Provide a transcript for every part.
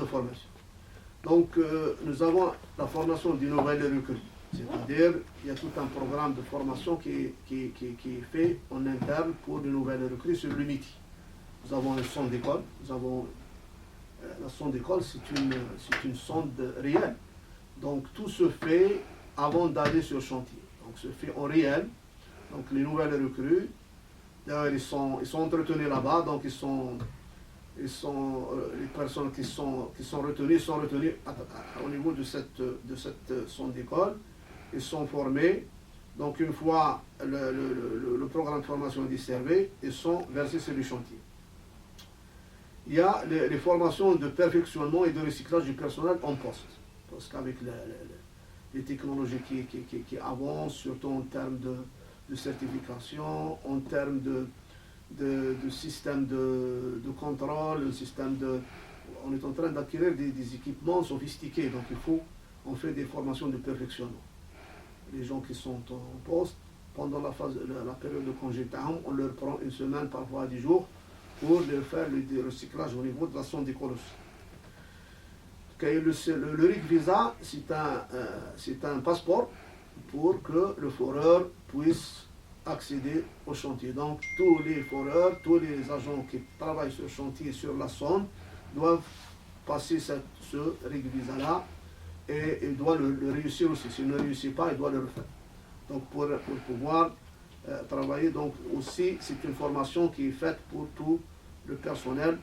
de formation. Donc, nous avons la formation du nouvel recrue. C'est-à-dire, il y a tout un programme de formation qui est fait en interne pour de nouvelles recrues sur l'Unity. Nous avons un centre d'école. La sonde d'école, c'est une sonde réelle. Donc, tout se fait avant d'aller sur le chantier. Donc, se fait en réel. Donc, les nouvelles recrues, d'ailleurs, ils sont entretenus là-bas. Donc, les personnes qui sont retenues au niveau de cette sonde d'école. Ils sont formés. Donc, une fois le programme de formation est desservi, ils sont versés sur le chantier. Il y a les formations de perfectionnement et de recyclage du personnel en poste. Parce qu'avec les technologies qui avancent, surtout en termes de certification, en termes de système de contrôle, on est en train d'acquérir des équipements sophistiqués. Donc on fait des formations de perfectionnement. Les gens qui sont en poste, pendant la période de congé, on leur prend une semaine, parfois 10 jours, pour leur faire le recyclage au niveau de la sonde d'école aussi. Le RIC Visa, c'est un passeport pour que le foreur puisse accéder au chantier. Donc tous les foreurs, tous les agents qui travaillent sur le chantier, sur la sonde, doivent passer ce RIC Visa-là et il doit le réussir aussi. S'il ne réussit pas, il doit le refaire. Donc pour pouvoir travailler, donc aussi c'est une formation qui est faite pour tout le personnel,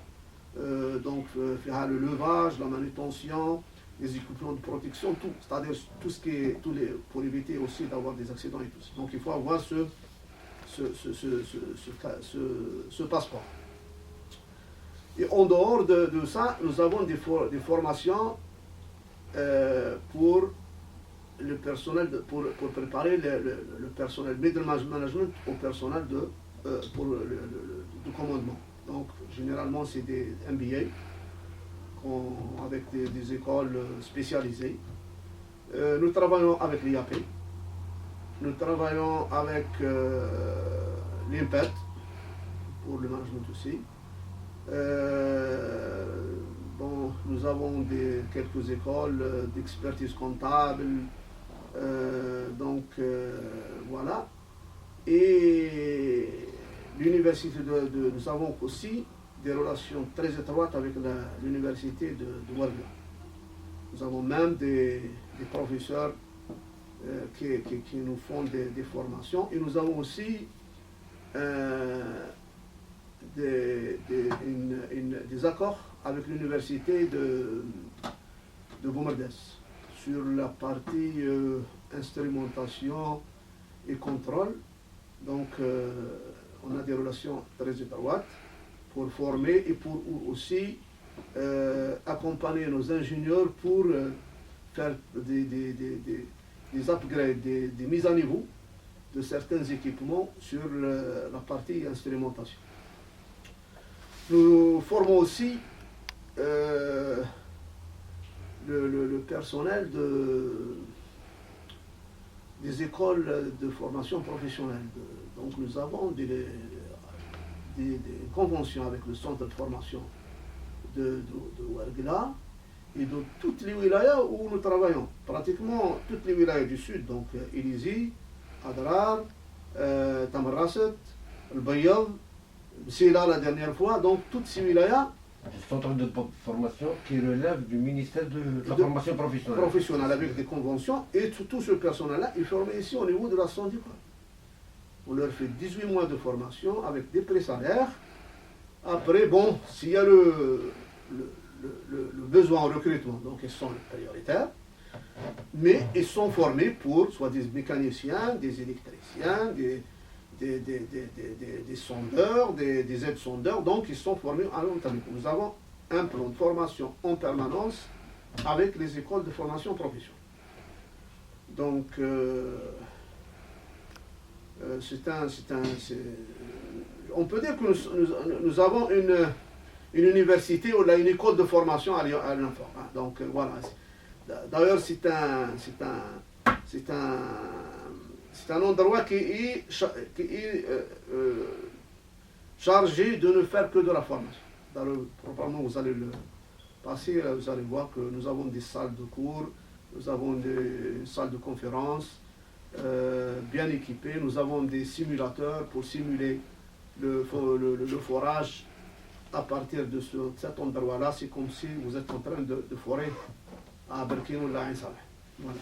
donc faire le levage, la manutention, les équipements de protection, tout, c'est-à-dire tout ce qui est, pour éviter aussi d'avoir des accidents et tout ça. Donc il faut avoir ce passeport. Et en dehors de ça, nous avons des formations pour le personnel, pour préparer le personnel middle management au personnel pour du commandement. Donc généralement c'est des MBA avec des écoles spécialisées. Nous travaillons avec l'IAP, nous travaillons avec l'IMPET pour le management aussi. Nous avons quelques écoles d'expertise comptable, voilà. Et l'université nous avons aussi des relations très étroites avec l'université de Ouargla. Nous avons même des professeurs qui nous font des formations. Et nous avons aussi des accords avec l'université de Boumerdès sur la partie instrumentation et contrôle. Donc on a des relations très étroites pour former et pour aussi accompagner nos ingénieurs pour faire des upgrades, des mises à niveau de certains équipements sur la partie instrumentation. Nous formons aussi le personnel des écoles de formation professionnelle. Donc nous avons des conventions avec le centre de formation de Ouargla et de toutes les wilayas où nous travaillons. Pratiquement toutes les wilayas du sud, donc Ilizi, Adrar, Tamarrasset, Al-Bayyad, Sila la dernière fois, donc toutes ces wilayas. Le centre de formation qui relève du ministère de la formation professionnelle. Professionnelle avec des conventions, et tout ce personnel-là est formé ici au niveau de la sonde d'école. On leur fait 18 mois de formation avec des pré-salaires. Après, bon, s'il y a le besoin en recrutement, donc ils sont prioritaires, mais ils sont formés pour soit des mécaniciens, des électriciens, des sondeurs, des aides-sondeurs, donc ils sont formés à long terme. Nous avons un plan de formation en permanence avec les écoles de formation professionnelle. Donc, on peut dire que nous avons une université ou une école de formation à l'enfant. Donc voilà. D'ailleurs, c'est un endroit qui est chargé de ne faire que de la formation. Proprement, vous allez Passez, vous allez voir que nous avons des salles de cours, nous avons des salles de conférence bien équipées, nous avons des simulateurs pour simuler le forage à partir de cet endroit-là. C'est comme si vous êtes en train de forer à Berkine ou à Ain Saleh. Voilà.